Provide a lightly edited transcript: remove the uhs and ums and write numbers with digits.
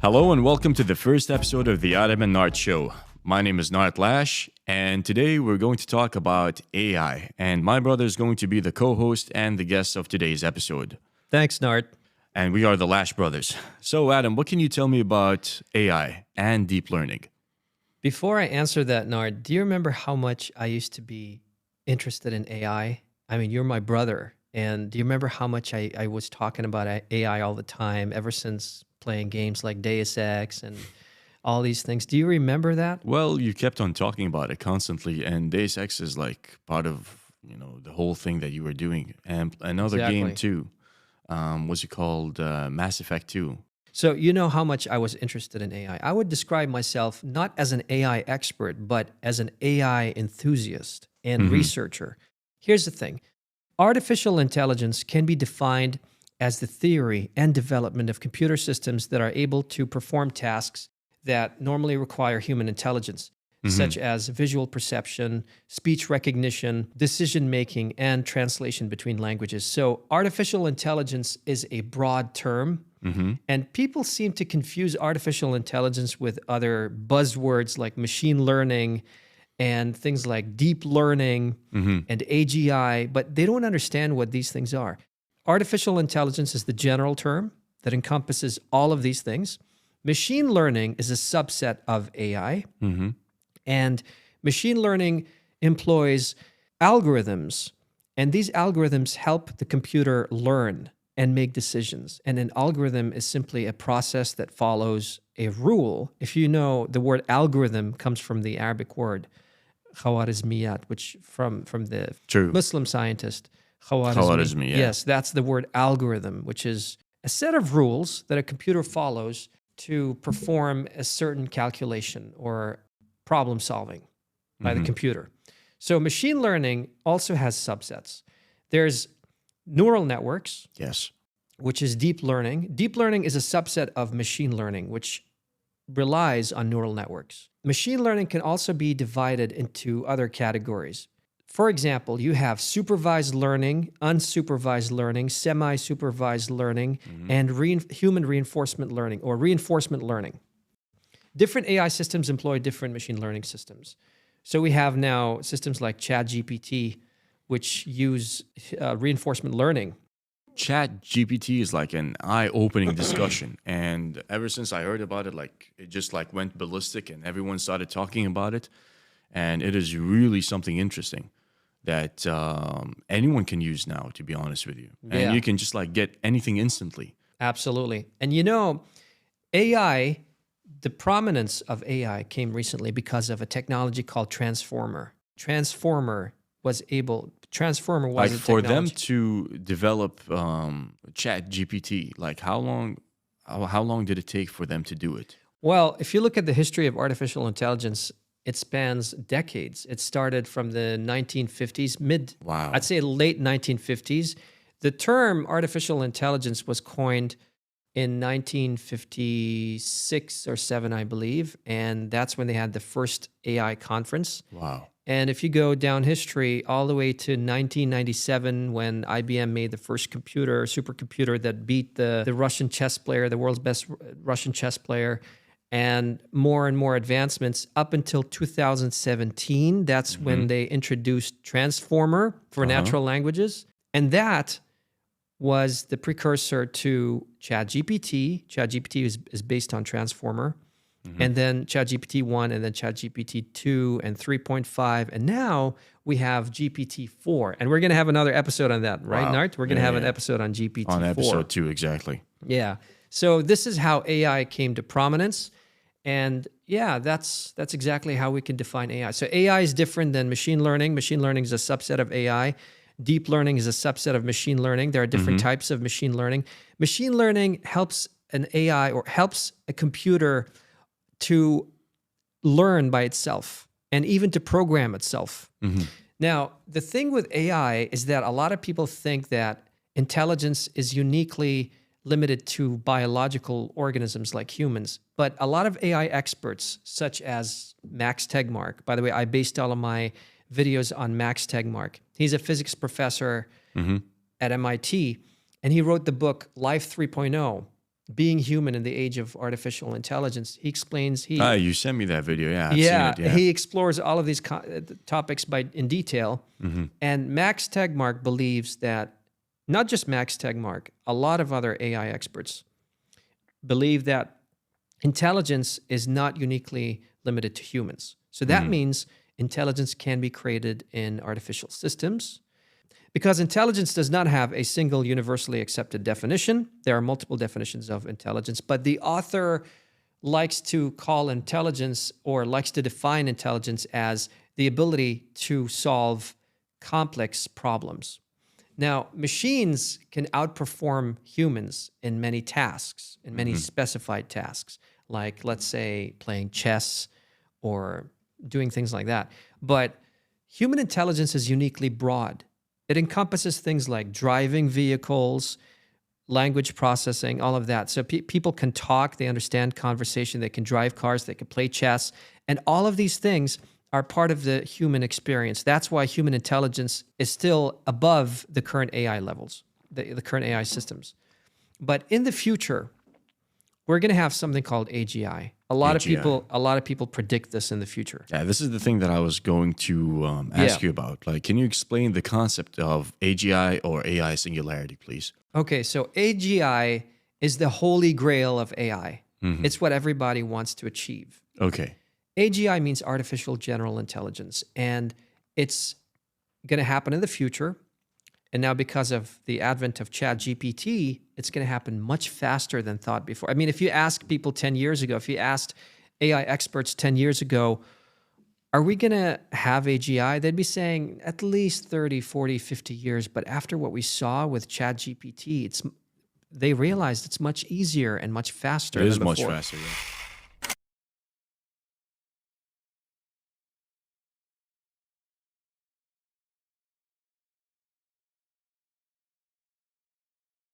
Hello and welcome to the first episode of the Adam and Nart Show. My name is Nart Lash, and today we're going to talk about AI, and my brother is going to be the co-host and the guest of today's episode. Thanks, Nart. And we are the Lash brothers. So Adam, what can you tell me about AI and deep learning? Before I answer that, Nart, do you remember how much I used to be interested in AI? I mean, you're my brother, and do you remember how much I was talking about AI all the time, ever since playing games like Deus Ex and all these things? Do you remember that? Well, you kept on talking about it constantly, and Deus Ex is like part of, the whole thing that you were doing. And another game too. What's it called? Mass Effect 2. So you know how much I was interested in AI. I would describe myself not as an AI expert, but as an AI enthusiast and researcher. Here's the thing. Artificial intelligence can be defined as the theory and development of computer systems that are able to perform tasks that normally require human intelligence, such as visual perception, speech recognition, decision-making, and translation between languages. So artificial intelligence is a broad term, and people seem to confuse artificial intelligence with other buzzwords like machine learning and things like deep learning and AGI, but they don't understand what these things are. Artificial intelligence is the general term that encompasses all of these things. Machine learning is a subset of AI. And machine learning employs algorithms, and these algorithms help the computer learn and make decisions. And an algorithm is simply a process that follows a rule. If you know, the word algorithm comes from the Arabic word khawarizmiyat, which from the Muslim scientist Khawarizmi. Yes, that's the word algorithm, which is a set of rules that a computer follows to perform a certain calculation or problem solving by the computer. So machine learning also has subsets. There's neural networks, which is deep learning. Deep learning is a subset of machine learning, which relies on neural networks. Machine learning can also be divided into other categories. For example, you have supervised learning, unsupervised learning, semi-supervised learning, and human reinforcement learning or reinforcement learning. Different AI systems employ different machine learning systems. So we have now systems like ChatGPT, which use reinforcement learning. ChatGPT is like an eye-opening discussion, and ever since I heard about it, it just went ballistic, and everyone started talking about it, and it is really something interesting that anyone can use now, to be honest with you. And you can just get anything instantly. Absolutely. And AI, the prominence of AI came recently because of a technology called Transformer. Transformer was a for them to develop ChatGPT, how long did it take for them to do it? Well, if you look at the history of artificial intelligence, it spans decades. It started from the 1950s, I'd say late 1950s. The term artificial intelligence was coined in 1956 or 7, I believe. And that's when they had the first AI conference. Wow. And if you go down history all the way to 1997, when IBM made the first supercomputer that beat the Russian chess player, the world's best Russian chess player, and more advancements up until 2017. That's when they introduced Transformer for natural languages. And that was the precursor to ChatGPT. ChatGPT is based on Transformer. And then ChatGPT 1, and then ChatGPT 2 and 3.5. And now we have GPT-4. And we're going to have another episode on that, right, Nart? We're going to have an episode on GPT-4. On episode 2, exactly. Yeah. So this is how AI came to prominence. And that's exactly how we can define AI. So AI is different than machine learning. Machine learning is a subset of AI. Deep learning is a subset of machine learning. There are different types of machine learning. Machine learning helps an AI or helps a computer to learn by itself and even to program itself. Now, the thing with AI is that a lot of people think that intelligence is uniquely limited to biological organisms like humans. But a lot of AI experts, such as Max Tegmark, by the way, I based all of my videos on Max Tegmark. He's a physics professor at MIT, and he wrote the book Life 3.0, Being Human in the Age of Artificial Intelligence, he explains You sent me that video. Yeah, I've seen it. Yeah. he explores all of these topics in detail. And Max Tegmark believes that, not just Max Tegmark, a lot of other AI experts believe that intelligence is not uniquely limited to humans. So that means intelligence can be created in artificial systems. Because intelligence does not have a single universally accepted definition. There are multiple definitions of intelligence, but the author likes to call intelligence, or likes to define intelligence, as the ability to solve complex problems. Now, machines can outperform humans in many tasks, in many specified tasks, like, let's say, playing chess or doing things like that. But human intelligence is uniquely broad. It encompasses things like driving vehicles, language processing, all of that. So people can talk, they understand conversation, they can drive cars, they can play chess, and all of these things are part of the human experience. That's why human intelligence is still above the current AI levels, the current AI systems. But in the future, we're going to have something called AGI. A lot of people predict this in the future. Yeah, this is the thing that I was going to ask you about. Like, can you explain the concept of AGI or AI singularity, please? Okay, so AGI is the holy grail of AI. It's what everybody wants to achieve. Okay. AGI means artificial general intelligence, and it's going to happen in the future. And now, because of the advent of ChatGPT, it's going to happen much faster than thought before. I mean, if you ask people 10 years ago, if you asked AI experts 10 years ago, are we going to have AGI? They'd be saying at least 30, 40, 50 years. But after what we saw with ChatGPT, they realized it's much easier and much faster than before. It is much faster, yeah.